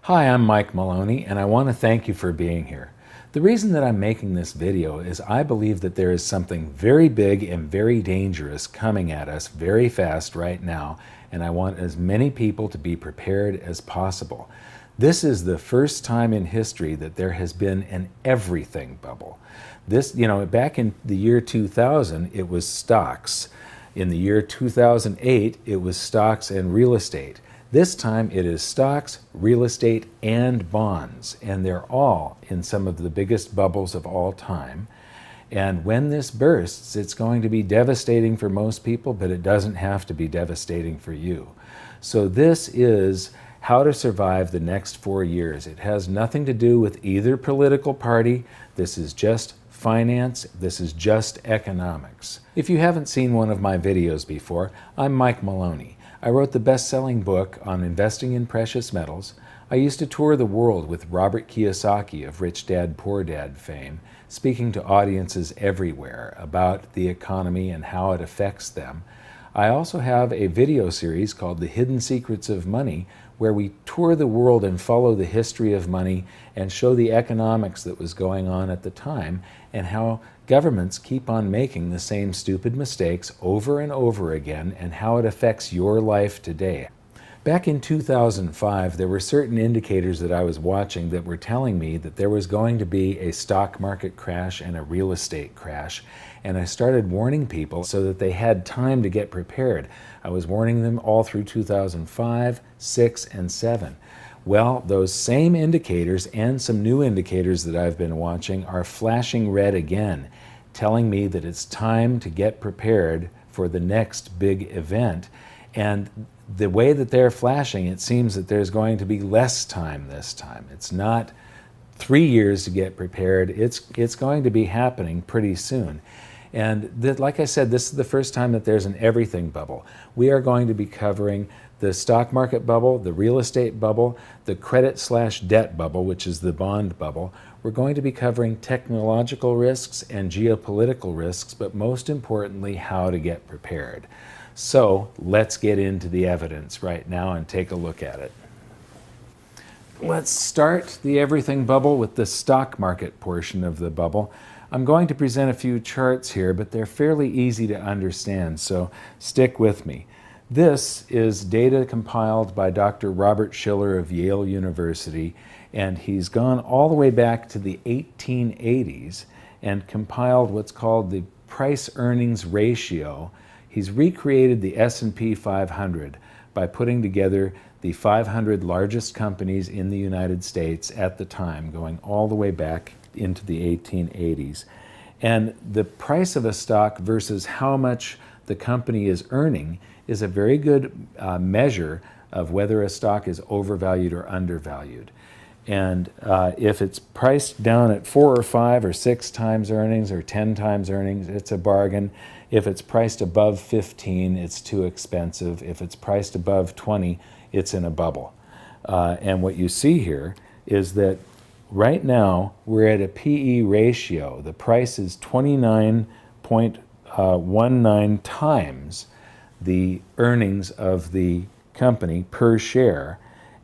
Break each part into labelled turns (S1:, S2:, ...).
S1: Hi, I'm Mike Maloney, and I want to thank you for being here. The reason that I'm making this video is I believe that there is something very big and very dangerous coming at us very fast right now, and I want as many people to be prepared as possible. This is the first time in history that there has been an everything bubble. Back in the year 2000, it was stocks. In the year 2008, it was stocks and real estate. This time it is stocks, real estate, and bonds, and they're all in some of the biggest bubbles of all time. And when this bursts, it's going to be devastating for most people, but it doesn't have to be devastating for you. So this is how to survive the next 4 years. It has nothing to do with either political party. This is just finance. This is just economics. If you haven't seen one of my videos before, I'm Mike Maloney. I wrote the best-selling book on investing in precious metals. I used to tour the world with Robert Kiyosaki of Rich Dad, Poor Dad fame, speaking to audiences everywhere about the economy and how it affects them. I also have a video series called The Hidden Secrets of Money, where we tour the world and follow the history of money and show the economics that was going on at the time and how governments keep on making the same stupid mistakes over and over again and how it affects your life today. Back in 2005, there were certain indicators that I was watching that were telling me that there was going to be a stock market crash and a real estate crash. And I started warning people so that they had time to get prepared. I was warning them all through 2005, 6, and 7. Well, those same indicators and some new indicators that I've been watching are flashing red again, telling me that it's time to get prepared for the next big event. And the way that they're flashing, it seems that there's going to be less time this time. It's not 3 years to get prepared. It's going to be happening pretty soon. And like I said, this is the first time that there's an everything bubble. We are going to be covering the stock market bubble, the real estate bubble, the credit/debt bubble, which is the bond bubble. We're going to be covering technological risks and geopolitical risks, but most importantly, how to get prepared. So let's get into the evidence right now and take a look at it. Let's start the everything bubble with the stock market portion of the bubble. I'm going to present a few charts here, but they're fairly easy to understand, so stick with me. This is data compiled by Dr. Robert Shiller of Yale University, and he's gone all the way back to the 1880s and compiled what's called the price-earnings ratio. He's recreated the S&P 500 by putting together the 500 largest companies in the United States at the time, going all the way back into the 1880s. And the price of a stock versus how much the company is earning is a very good measure of whether a stock is overvalued or undervalued. And if it's priced down at 4 or 5 or 6 times earnings or 10 times earnings, it's a bargain. If it's priced above 15, it's too expensive. If it's priced above 20, it's in a bubble. And what you see here is that right now we're at a PE ratio. The price is 29.19 times the earnings of the company per share.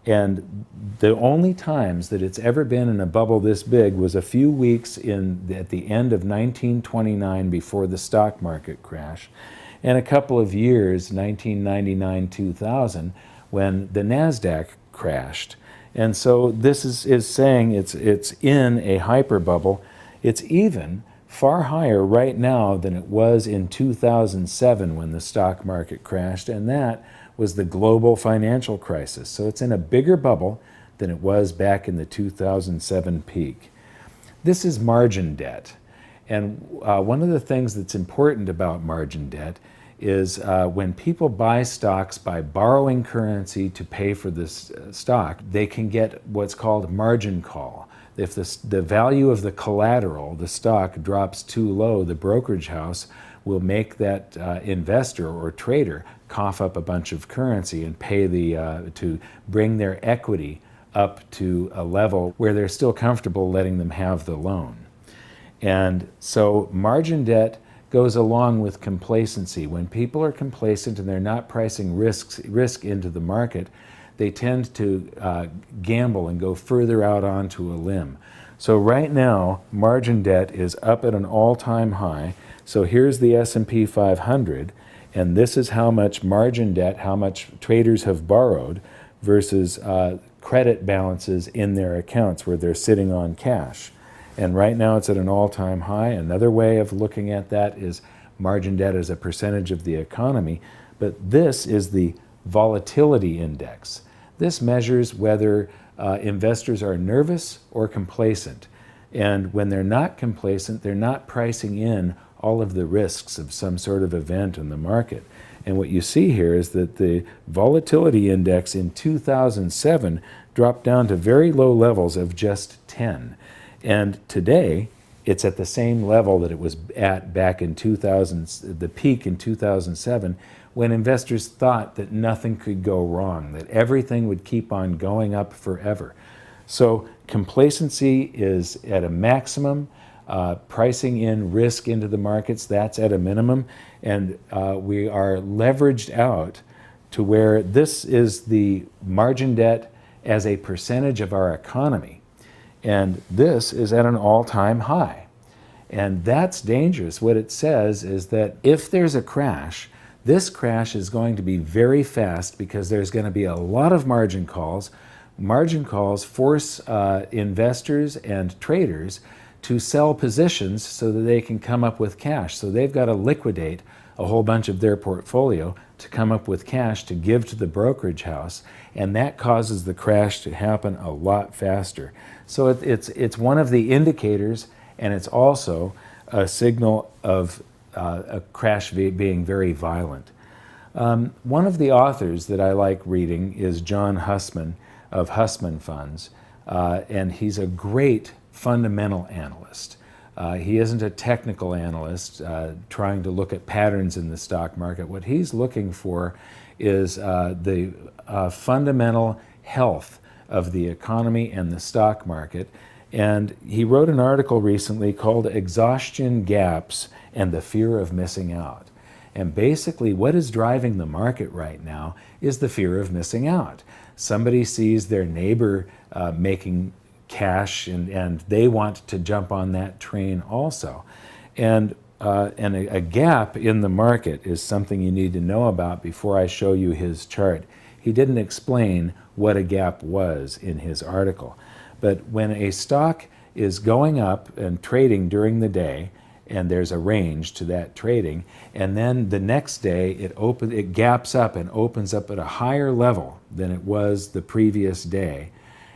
S1: And the only times that it's ever been in a bubble this big was a few weeks at the end of 1929 before the stock market crash, and a couple of years, 1999-2000, when the NASDAQ crashed. And so this is saying it's in a hyper bubble. It's even far higher right now than it was in 2007 when the stock market crashed, and that was the global financial crisis. So it's in a bigger bubble than it was back in the 2007 peak. This is margin debt. And one of the things that's important about margin debt is when people buy stocks by borrowing currency to pay for this stock, they can get what's called margin call. If the value of the collateral, the stock, drops too low, the brokerage house will make that investor or trader cough up a bunch of currency and pay to bring their equity up to a level where they're still comfortable letting them have the loan. And so margin debt goes along with complacency. When people are complacent and they're not pricing risk into the market, they tend to gamble and go further out onto a limb. So right now, margin debt is up at an all-time high. So here's the S&P 500, and this is how much margin debt, how much traders have borrowed versus credit balances in their accounts where they're sitting on cash. And right now it's at an all-time high. Another way of looking at that is margin debt as a percentage of the economy. But this is the volatility index. This measures whether investors are nervous or complacent. And when they're not complacent, they're not pricing in all of the risks of some sort of event in the market. And what you see here is that the volatility index in 2007 dropped down to very low levels of just 10. And today, it's at the same level that it was at back in 2000, the peak in 2007, when investors thought that nothing could go wrong, that everything would keep on going up forever. So complacency is at a maximum. Pricing in risk into the markets, that's at a minimum. And we are leveraged out to where this is the margin debt as a percentage of our economy. And this is at an all-time high. And that's dangerous. What it says is that if there's a crash, this crash is going to be very fast because there's going to be a lot of margin calls. Margin calls force investors and traders to sell positions so that they can come up with cash. So they've got to liquidate a whole bunch of their portfolio to come up with cash to give to the brokerage house, and that causes the crash to happen a lot faster. So it's one of the indicators, and it's also a signal of a crash being very violent. One of the authors that I like reading is John Hussman of Hussman Funds, and he's a great fundamental analyst. He isn't a technical analyst trying to look at patterns in the stock market. What he's looking for is the fundamental health of the economy and the stock market. And he wrote an article recently called Exhaustion Gaps and the Fear of Missing Out. And basically what is driving the market right now is the fear of missing out. Somebody sees their neighbor making cash and they want to jump on that train also. And a gap in the market is something you need to know about before I show you his chart. He didn't explain what a gap was in his article. But when a stock is going up and trading during the day, and there's a range to that trading, and then the next day it gaps up and opens up at a higher level than it was the previous day,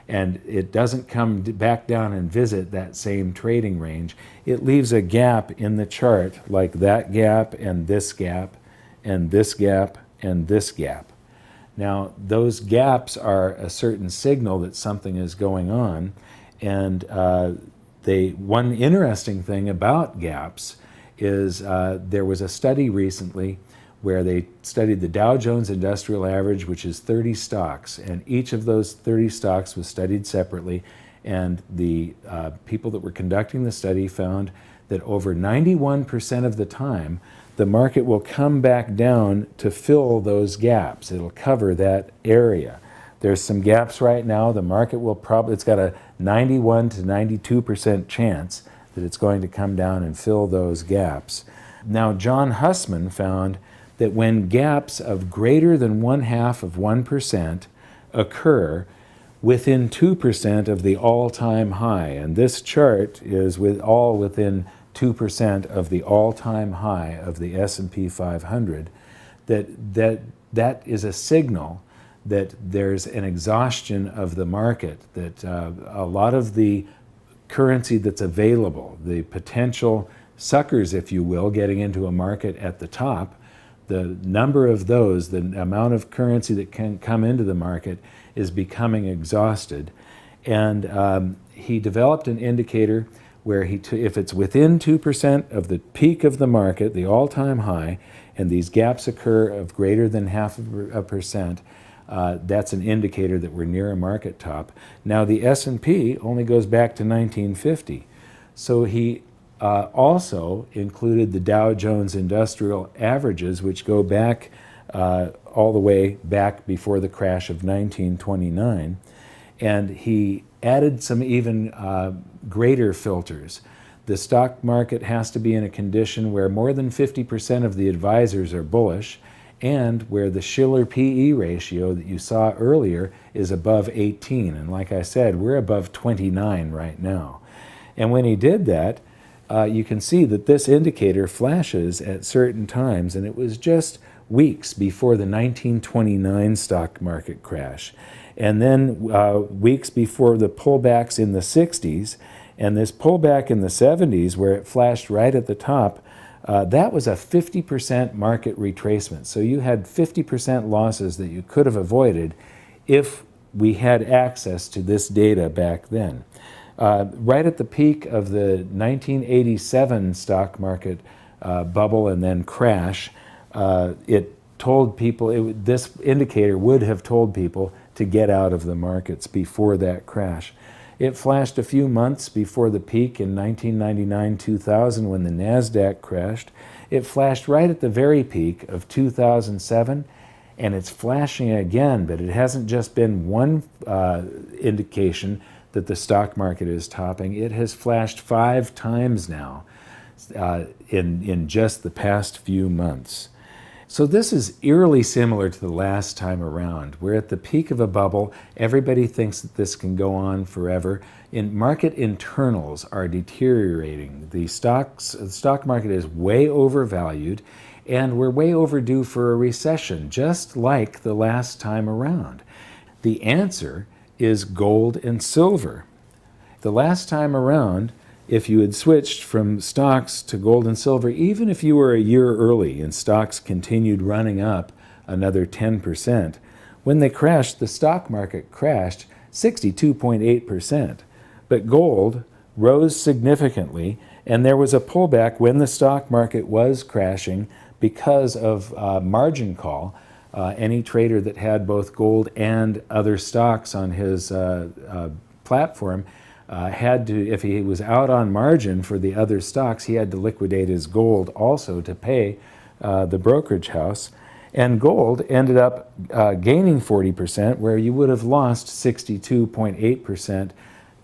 S1: and it doesn't come back down and visit that same trading range, it leaves a gap in the chart like that gap and this gap and this gap and this gap. Now, those gaps are a certain signal that something is going on, and one interesting thing about gaps is there was a study recently where they studied the Dow Jones Industrial Average, which is 30 stocks, and each of those 30 stocks was studied separately, and the people that were conducting the study found that over 91% of the time, the market will come back down to fill those gaps. It'll cover that area. There's some gaps right now. The market will it's got a 91 to 92% chance that it's going to come down and fill those gaps. Now, John Hussman found that when gaps of greater than 0.5% occur within 2% of the all-time high, and this chart is all within 2% of the all-time high of the S&P 500, that is a signal that there's an exhaustion of the market, that a lot of the currency that's available, the potential suckers, if you will, getting into a market at the top, the number of those, the amount of currency that can come into the market is becoming exhausted. And he developed an indicator where if it's within 2% of the peak of the market, the all-time high, and these gaps occur of greater than 0.5%, that's an indicator that we're near a market top. Now the S&P only goes back to 1950. So he also included the Dow Jones Industrial Averages, which go back all the way back before the crash of 1929. And he added some even greater filters. The stock market has to be in a condition where more than 50% of the advisors are bullish, and where the Shiller PE ratio that you saw earlier is above 18. And like I said, we're above 29 right now. And when he did that, you can see that this indicator flashes at certain times, and it was just weeks before the 1929 stock market crash. And then weeks before the pullbacks in the 60s, and this pullback in the 70s where it flashed right at the top, that was a 50% market retracement. So you had 50% losses that you could have avoided if we had access to this data back then. Right at the peak of the 1987 stock market bubble and then crash, it told people, this indicator would have told people to get out of the markets before that crash. It flashed a few months before the peak in 1999-2000 when the NASDAQ crashed. It flashed right at the very peak of 2007, and it's flashing again, but it hasn't just been one indication that the stock market is topping. It has flashed 5 times now in just the past few months. So this is eerily similar to the last time around. We're at the peak of a bubble. Everybody thinks that this can go on forever. Market internals are deteriorating. The stock market is way overvalued, and we're way overdue for a recession, just like the last time around. The answer is gold and silver. The last time around, if you had switched from stocks to gold and silver, even if you were a year early and stocks continued running up another 10%, when they crashed, the stock market crashed 62.8%. But gold rose significantly, and there was a pullback when the stock market was crashing because of margin call. Any trader that had both gold and other stocks on his platform had to, if he was out on margin for the other stocks, he had to liquidate his gold also to pay the brokerage house. And gold ended up gaining 40%, where you would have lost 62.8%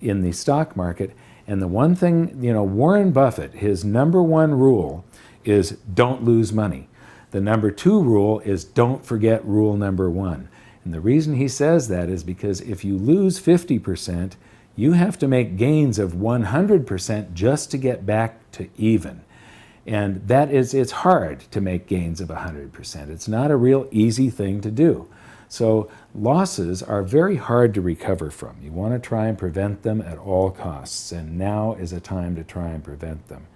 S1: in the stock market. And the one thing, Warren Buffett, his number one rule is don't lose money. The number 2 rule is don't forget rule number 1. And the reason he says that is because if you lose 50%, you have to make gains of 100% just to get back to even. And it's hard to make gains of 100%. It's not a real easy thing to do. So losses are very hard to recover from. You want to try and prevent them at all costs, and now is a time to try and prevent them.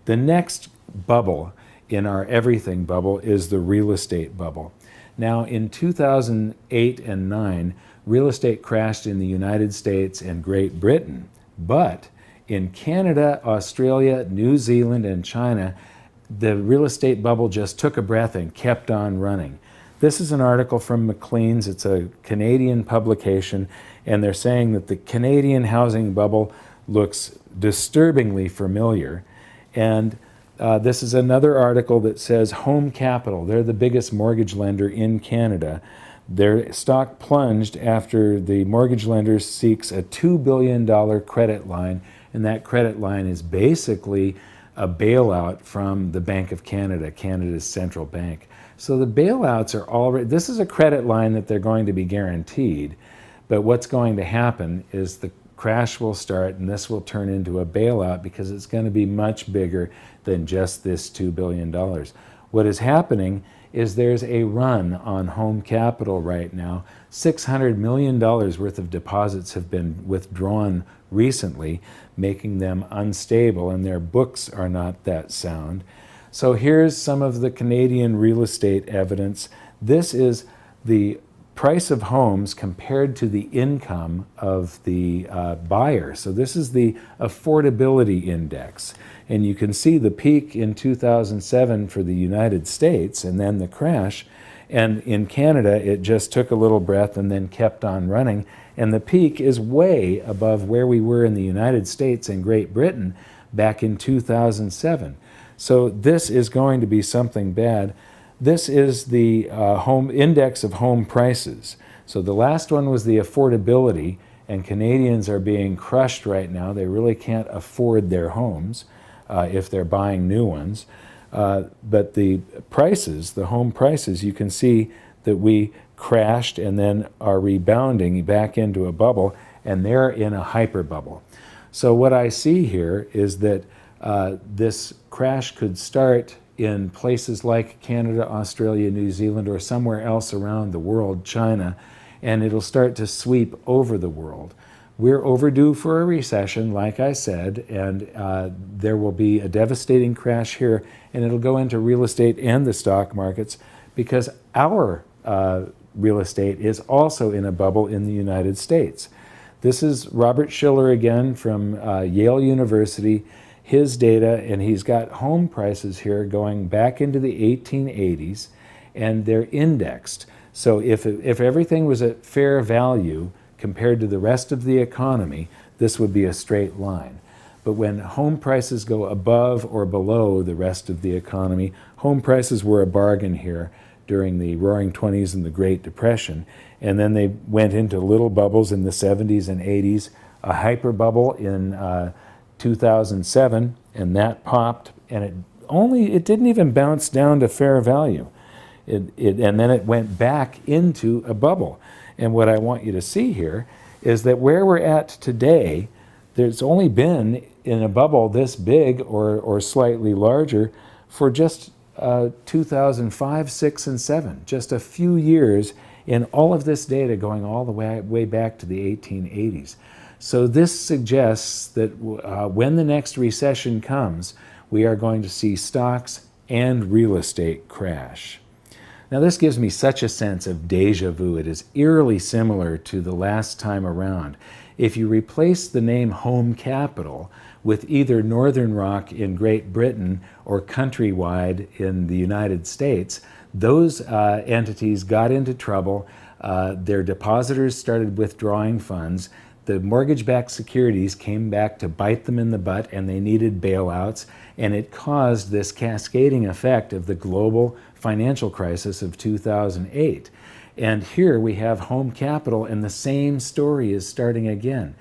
S1: The next bubble in our everything bubble is the real estate bubble. Now, in 2008 and 9, real estate crashed in the United States and Great Britain, but in Canada, Australia, New Zealand, and China, the real estate bubble just took a breath and kept on running. This is an article from Maclean's. It's a Canadian publication, and they're saying that the Canadian housing bubble looks disturbingly familiar. And this is another article that says Home Capital, they're the biggest mortgage lender in Canada. Their stock plunged after the mortgage lender seeks a $2 billion credit line, and that credit line is basically a bailout from the Bank of Canada, Canada's central bank. So the bailouts are already, this is a credit line that they're going to be guaranteed, but what's going to happen is the crash will start and this will turn into a bailout because it's going to be much bigger than just this $2 billion. What is happening is there's a run on home capital right now. $600 million worth of deposits have been withdrawn recently, making them unstable, and their books are not that sound. So here's some of the Canadian real estate evidence. This is the price of homes compared to the income of the buyer. So this is the affordability index. And you can see the peak in 2007 for the United States and then the crash. And in Canada, it just took a little breath and then kept on running. And the peak is way above where we were in the United States and Great Britain back in 2007. So this is going to be something bad. This is the home index of home prices. So the last one was the affordability, and Canadians are being crushed right now. They really can't afford their homes if they're buying new ones. But the prices, the home prices, you can see that we crashed and then are rebounding back into a bubble, and they're in a hyper bubble. So what I see here is that this crash could start in places like Canada, Australia, New Zealand, or somewhere else around the world, China, and it'll start to sweep over the world. We're overdue for a recession, like I said, and there will be a devastating crash here, and it'll go into real estate and the stock markets because our real estate is also in a bubble in the United States. This is Robert Shiller again from Yale University, his data, and he's got home prices here going back into the 1880s, and they're indexed. So if everything was at fair value compared to the rest of the economy, this would be a straight line. But when home prices go above or below the rest of the economy, home prices were a bargain here during the Roaring '20s and the Great Depression. And then they went into little bubbles in the 70s and 80s, a hyper bubble in 2007, and that popped, and it didn't even bounce down to fair value. And then it went back into a bubble. And what I want you to see here is that where we're at today, there's only been in a bubble this big or slightly larger for just 2005, 6, and 7, just a few years in all of this data going all the way back to the 1880s. So this suggests that when the next recession comes, we are going to see stocks and real estate crash. Now this gives me such a sense of deja vu. It is eerily similar to the last time around. If you replace the name Home Capital with either Northern Rock in Great Britain or Countrywide in the United States, those entities got into trouble. Their depositors started withdrawing funds. The mortgage-backed securities came back to bite them in the butt, and they needed bailouts, and it caused this cascading effect of the global financial crisis of 2008. And here we have Home Capital, and the same story is starting again.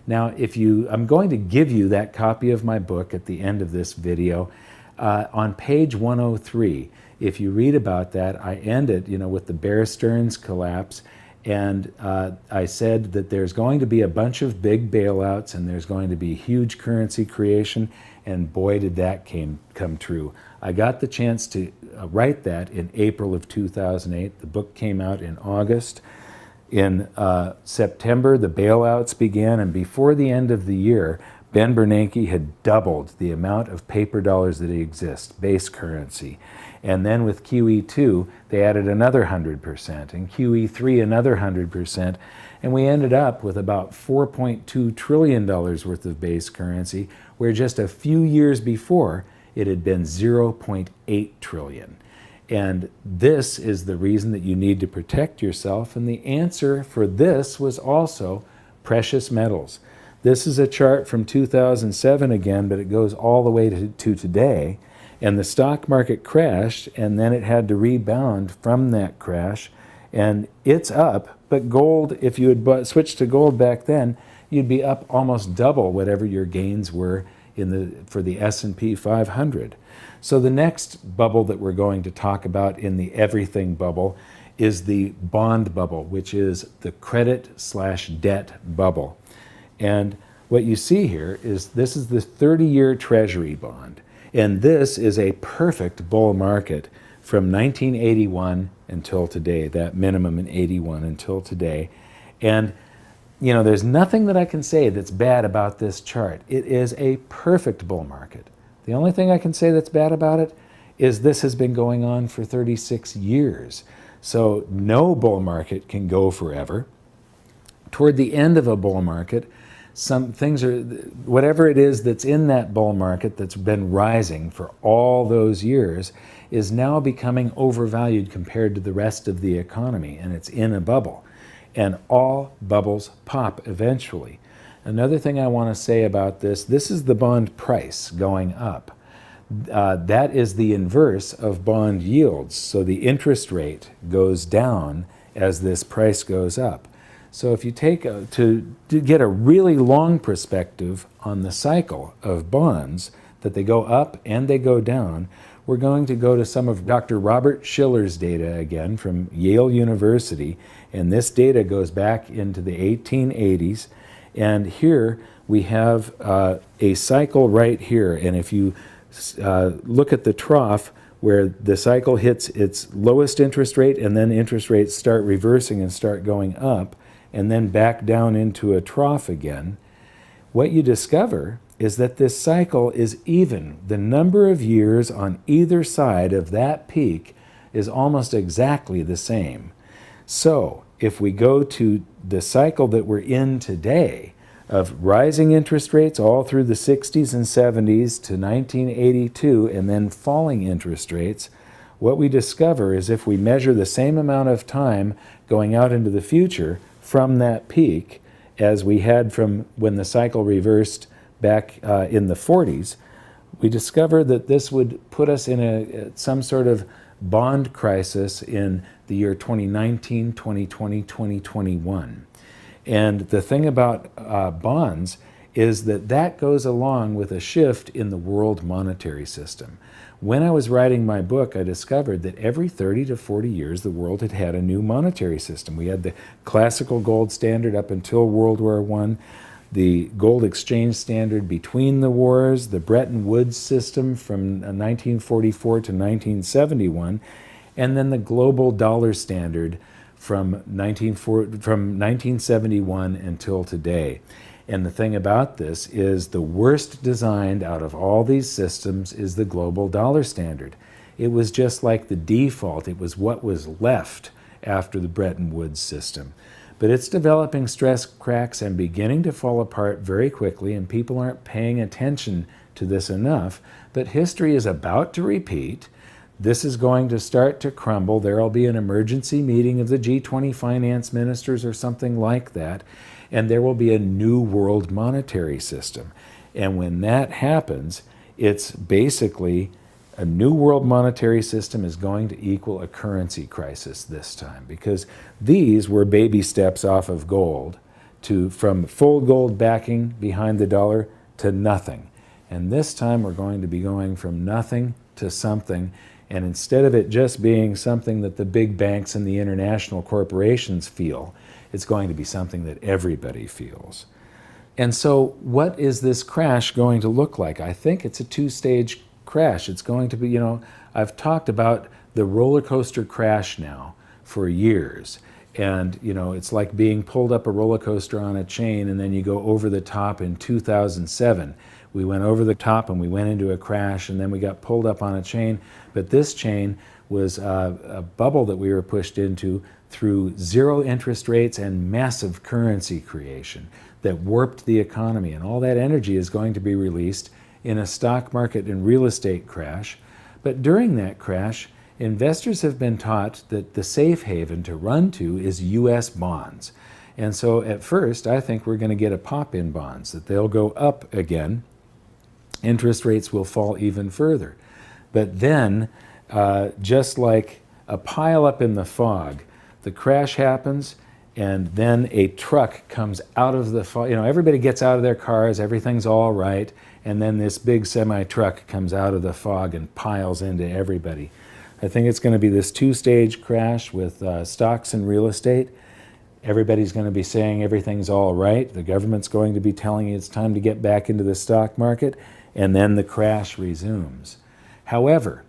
S1: Now, I'm going to give you that copy of my book at the end of this video. On page 103, if you read about that, I end it, with the Bear Stearns collapse. And I said that there's going to be a bunch of big bailouts and there's going to be huge currency creation, and boy did that come true. I got the chance to write that in April of 2008. The book came out in August. In September, the bailouts began, and before the end of the year, Ben Bernanke had doubled the amount of paper dollars that exist, base currency. And then with QE2, they added another 100%, and QE3 another 100%, and we ended up with about $4.2 trillion worth of base currency, where just a few years before, it had been $0.8 trillion. And this is the reason that you need to protect yourself, and the answer for this was also precious metals. This is a chart from 2007 again, but it goes all the way to today. And the stock market crashed, and then it had to rebound from that crash, and it's up. But gold, if you had switched to gold back then, you'd be up almost double whatever your gains were for the S&P 500. So the next bubble that we're going to talk about in the everything bubble is the bond bubble, which is the credit/debt bubble. And what you see here is this is the 30-year Treasury bond. And this is a perfect bull market from 1981 until today, that minimum in 81 until today. And, there's nothing that I can say that's bad about this chart. It is a perfect bull market. The only thing I can say that's bad about it is this has been going on for 36 years. So no bull market can go forever. Toward the end of a bull market, some things whatever it is that's in that bull market that's been rising for all those years is now becoming overvalued compared to the rest of the economy, and it's in a bubble. And all bubbles pop eventually. Another thing I want to say about this is the bond price going up. That is the inverse of bond yields. So the interest rate goes down as this price goes up. So if you take to get a really long perspective on the cycle of bonds, that they go up and they go down, we're going to go to some of Dr. Robert Shiller's data again from Yale University. And this data goes back into the 1880s. And here we have a cycle right here. And if you look at the trough where the cycle hits its lowest interest rate and then interest rates start reversing and start going up and then back down into a trough again, what you discover is that this cycle is even. The number of years on either side of that peak is almost exactly the same. So if we go to the cycle that we're in today of rising interest rates all through the 60s and 70s to 1982 and then falling interest rates, what we discover is if we measure the same amount of time going out into the future from that peak as we had from when the cycle reversed back in the 40s, we discover that this would put us in some sort of bond crisis in the year 2019, 2020, 2021. And the thing about bonds is that that goes along with a shift in the world monetary system. When I was writing my book, I discovered that every 30 to 40 years, the world had had a new monetary system. We had the classical gold standard up until World War I, the gold exchange standard between the wars, the Bretton Woods system from 1944 to 1971, and then the global dollar standard from 1971 until today. And the thing about this is the worst designed out of all these systems is the global dollar standard. It was just like the default. It was what was left after the Bretton Woods system. But it's developing stress cracks and beginning to fall apart very quickly, and people aren't paying attention to this enough. But history is about to repeat. This is going to start to crumble. There will be an emergency meeting of the G20 finance ministers or something like that, and there will be a new world monetary system. And when that happens, it's basically a new world monetary system is going to equal a currency crisis this time, because these were baby steps off of gold from full gold backing behind the dollar to nothing. And this time we're going to be going from nothing to something. And instead of it just being something that the big banks and the international corporations feel, it's going to be something that everybody feels. And so what is this crash going to look like? I think it's a two-stage crash. It's going to be, I've talked about the roller coaster crash now for years. And, it's like being pulled up a roller coaster on a chain and then you go over the top in 2007. We went over the top and we went into a crash and then we got pulled up on a chain. But this chain was a bubble that we were pushed into through zero interest rates and massive currency creation that warped the economy. And all that energy is going to be released in a stock market and real estate crash. But during that crash, investors have been taught that the safe haven to run to is U.S. bonds. And so at first, I think we're going to get a pop in bonds, that they'll go up again. Interest rates will fall even further. But then, just like a pile up in the fog, the crash happens, and then a truck comes out of the fog. Everybody gets out of their cars, everything's all right, and then this big semi-truck comes out of the fog and piles into everybody. I think it's going to be this two-stage crash with stocks and real estate. Everybody's going to be saying everything's all right. The government's going to be telling you it's time to get back into the stock market, and then the crash resumes. However,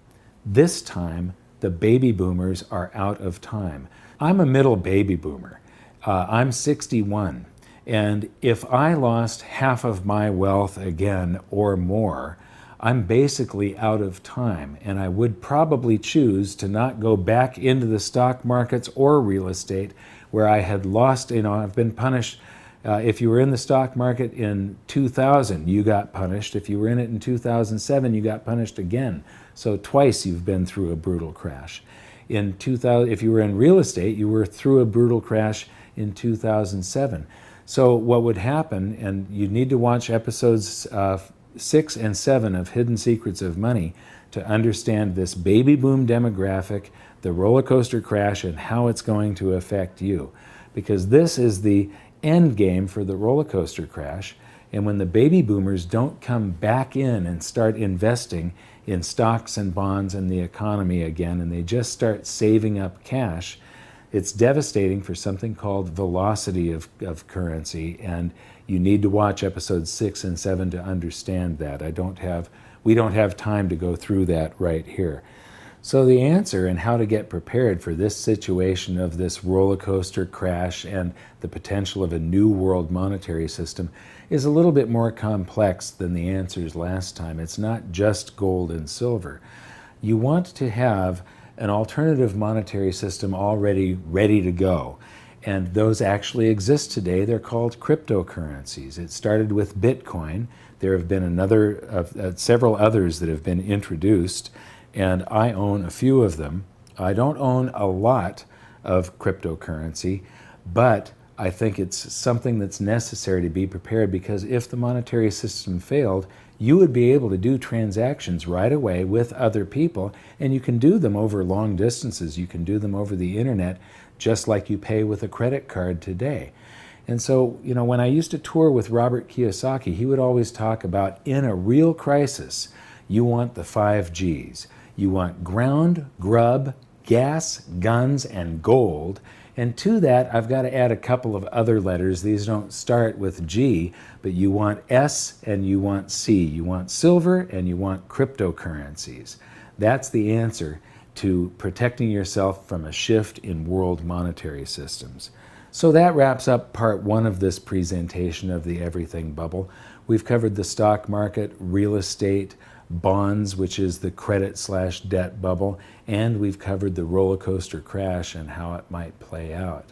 S1: this time, the baby boomers are out of time. I'm a middle baby boomer. I'm 61. And if I lost half of my wealth again or more, I'm basically out of time. And I would probably choose to not go back into the stock markets or real estate where I had lost, I've been punished. If you were in the stock market in 2000, you got punished. If you were in it in 2007, you got punished again. So twice you've been through a brutal crash. In 2000, if you were in real estate, you were through a brutal crash in 2007. So what would happen, and you need to watch episodes 6 and 7 of Hidden Secrets of Money to understand this baby boom demographic, the roller coaster crash, and how it's going to affect you. Because this is the end game for the roller coaster crash. And when the baby boomers don't come back in and start investing in stocks and bonds and the economy again, and they just start saving up cash, it's devastating for something called velocity of currency. And you need to watch episodes 6 and 7 to understand that. We don't have time to go through that right here. So the answer and how to get prepared for this situation of this roller coaster crash and the potential of a new world monetary system is a little bit more complex than the answers last time. It's not just gold and silver. You want to have an alternative monetary system already ready to go. And those actually exist today. They're called cryptocurrencies. It started with Bitcoin. There have been several others that have been introduced, and I own a few of them. I don't own a lot of cryptocurrency, but I think it's something that's necessary to be prepared, because if the monetary system failed, you would be able to do transactions right away with other people, and you can do them over long distances. You can do them over the internet, just like you pay with a credit card today. And so, when I used to tour with Robert Kiyosaki, he would always talk about, in a real crisis, you want the 5 Gs. You want ground, grub, gas, guns, and gold. And to that, I've got to add a couple of other letters. These don't start with G, but you want S and you want C. You want silver and you want cryptocurrencies. That's the answer to protecting yourself from a shift in world monetary systems. So that wraps up part 1 of this presentation of the Everything Bubble. We've covered the stock market, real estate, bonds, which is the credit/debt bubble, and we've covered the roller coaster crash and how it might play out.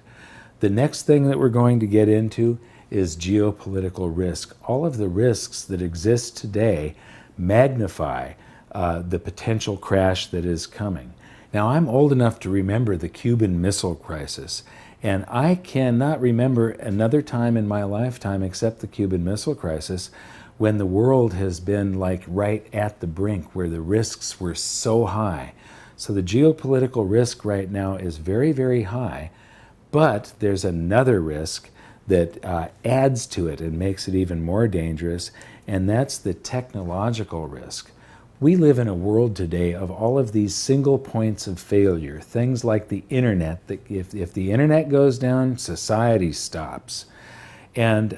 S1: The next thing that we're going to get into is geopolitical risk. All of the risks that exist today magnify the potential crash that is coming. Now, I'm old enough to remember the Cuban Missile Crisis, and I cannot remember another time in my lifetime except the Cuban Missile Crisis when the world has been like right at the brink, where the risks were so high. So the geopolitical risk right now is very, very high, but there's another risk that adds to it and makes it even more dangerous, and that's the technological risk. We live in a world today of all of these single points of failure, things like the internet, that if the internet goes down, society stops. And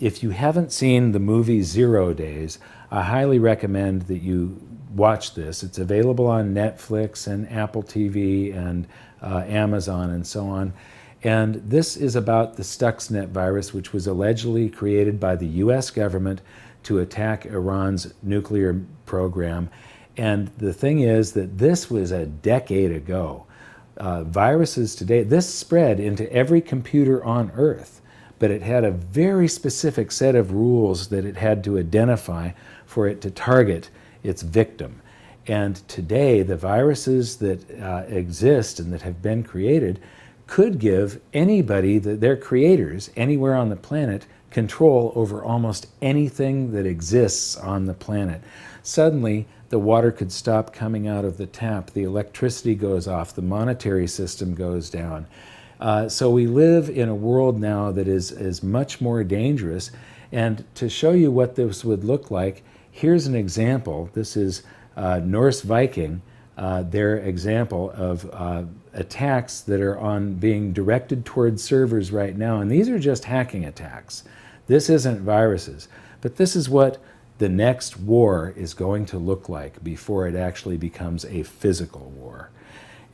S1: if you haven't seen the movie 0 Days, I highly recommend that you watch this. It's available on Netflix and Apple TV and Amazon and so on. And this is about the Stuxnet virus, which was allegedly created by the US government to attack Iran's nuclear program. And the thing is that this was a decade ago. Viruses today, this spread into every computer on Earth, but it had a very specific set of rules that it had to identify for it to target its victim. And today, the viruses that exist and that have been created could give anybody, their creators, anywhere on the planet, control over almost anything that exists on the planet. Suddenly, the water could stop coming out of the tap, the electricity goes off, the monetary system goes down. So we live in a world now that is much more dangerous. And to show you what this would look like, here's an example. This is Norse Viking, their example of attacks that are being directed towards servers right now. And these are just hacking attacks. This isn't viruses. But this is what the next war is going to look like before it actually becomes a physical war.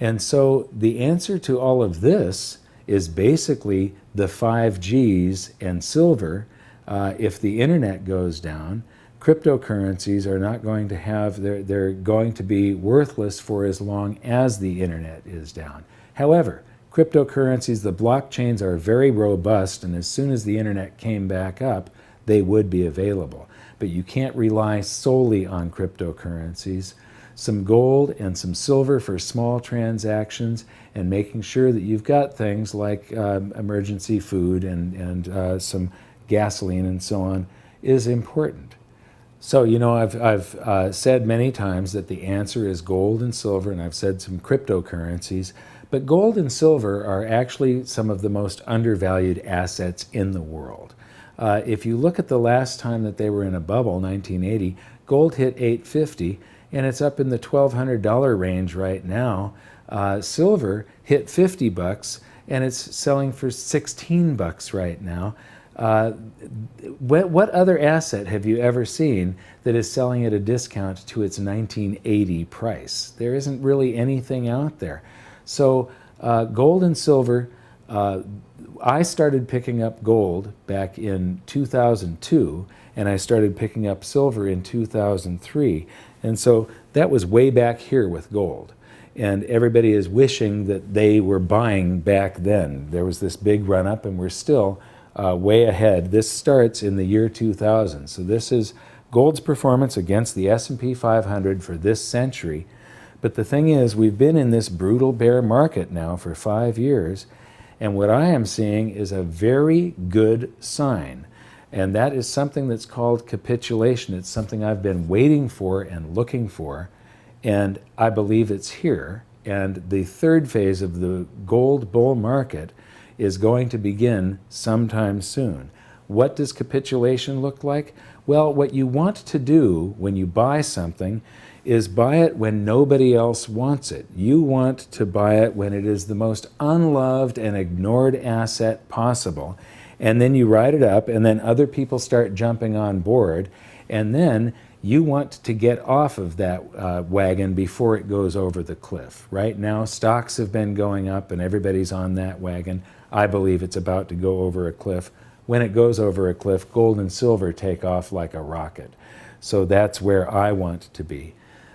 S1: And so the answer to all of this is basically the 5 Gs and silver. If the internet goes down, cryptocurrencies are not going to have, they're going to be worthless for as long as the internet is down. However, cryptocurrencies, the blockchains are very robust, and as soon as the internet came back up, they would be available. But you can't rely solely on cryptocurrencies. Some gold and some silver for small transactions, and making sure that you've got things like emergency food and some gasoline and so on is important. So, I've said many times that the answer is gold and silver, and I've said some cryptocurrencies, but gold and silver are actually some of the most undervalued assets in the world. If you look at the last time that they were in a bubble, 1980, gold hit 850, and it's up in the $1,200 range right now. Silver hit 50 bucks, and it's selling for 16 bucks right now. What other asset have you ever seen that is selling at a discount to its 1980 price? There isn't really anything out there. So gold and silver, I started picking up gold back in 2002, and I started picking up silver in 2003. And so that was way back here with gold. And everybody is wishing that they were buying back then. There was this big run up, and we're still way ahead. This starts in the year 2000. So this is gold's performance against the S&P 500 for this century. But the thing is, we've been in this brutal bear market now for 5 years, and what I am seeing is a very good sign. And that is something that's called capitulation. It's something I've been waiting for and looking for, and I believe it's here. And the third phase of the gold bull market is going to begin sometime soon. What does capitulation look like? Well, what you want to do when you buy something is buy it when nobody else wants it. You want to buy it when it is the most unloved and ignored asset possible. And then you write it up, and then other people start jumping on board, and then you want to get off of that wagon before it goes over the cliff. Right now, stocks have been going up, and everybody's on that wagon. I believe it's about to go over a cliff. When it goes over a cliff, gold and silver take off like a rocket. So that's where I want to be.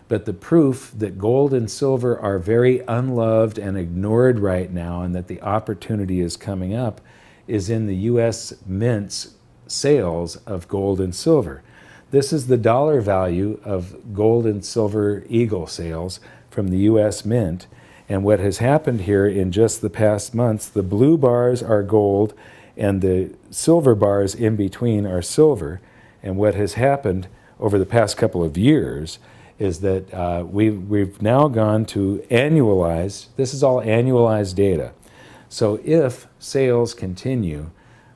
S1: But the proof that gold and silver are very unloved and ignored right now, and that the opportunity is coming up, is in the U.S. Mint's sales of gold and silver. This is the dollar value of gold and silver eagle sales from the U.S. Mint. And what has happened here in just the past months, the blue bars are gold and the silver bars in between are silver. And what has happened over the past couple of years is that we've now gone to annualize. This is all annualized data. So if sales continue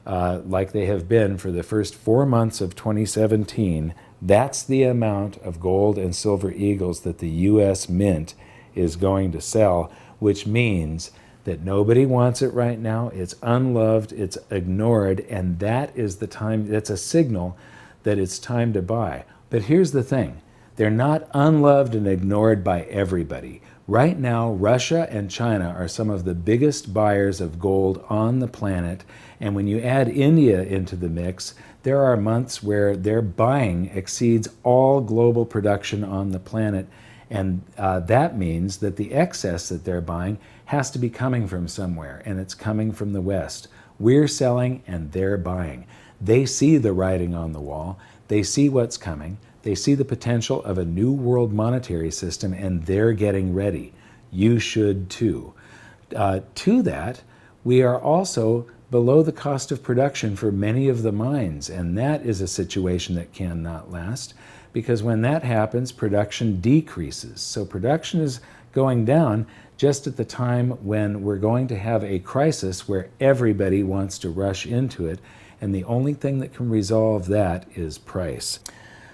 S1: like they have been for the first 4 months of 2017, that's the amount of gold and silver eagles that the U.S. Mint is going to sell, which means that nobody wants it right now. It's unloved, it's ignored, and that is the time, that's a signal that it's time to buy. But here's the thing, they're not unloved and ignored by everybody. Right now, Russia and China are some of the biggest buyers of gold on the planet, and when you add India into the mix, there are months where their buying exceeds all global production on the planet. And that means that the excess that they're buying has to be coming from somewhere, and it's coming from the West. We're selling and they're buying. They see the writing on the wall. They see what's coming. They see the potential of a new world monetary system, and they're getting ready. You should too. To that, we are also below the cost of production for many of the mines, and that is a situation that cannot last. Because when that happens, production decreases. So production is going down just at the time when we're going to have a crisis where everybody wants to rush into it, and the only thing that can resolve that is price.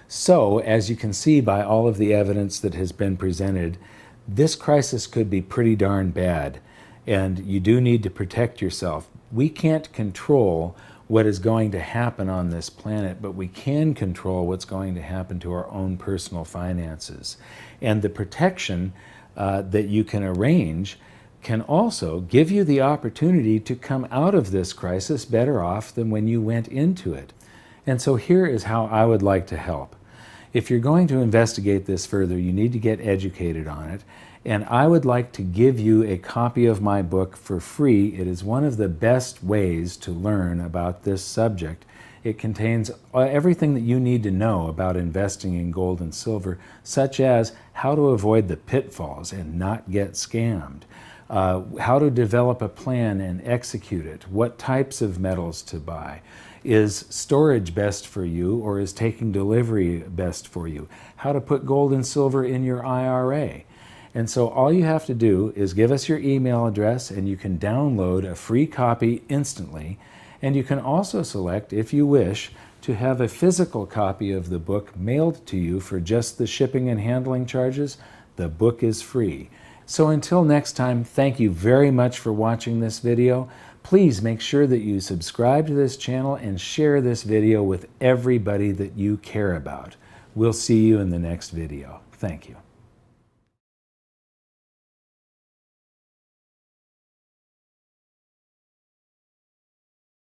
S1: So, as you can see by all of the evidence that has been presented, this crisis could be pretty darn bad, and you do need to protect yourself. We can't control what is going to happen on this planet, but we can control what's going to happen to our own personal finances. And the protection that you can arrange can also give you the opportunity to come out of this crisis better off than when you went into it. And so here is how I would like to help. If you're going to investigate this further, you need to get educated on it. And I would like to give you a copy of my book for free. It is one of the best ways to learn about this subject. It contains everything that you need to know about investing in gold and silver, such as how to avoid the pitfalls and not get scammed, how to develop a plan and execute it, what types of metals to buy. Is storage best for you, or is taking delivery best for you? How to put gold and silver in your IRA. And so all you have to do is give us your email address and you can download a free copy instantly. And you can also select, if you wish, to have a physical copy of the book mailed to you for just the shipping and handling charges. The book is free. So until next time, thank you very much for watching this video. Please make sure that you subscribe to this channel and share this video with everybody that you care about. We'll see you in the next video. Thank you.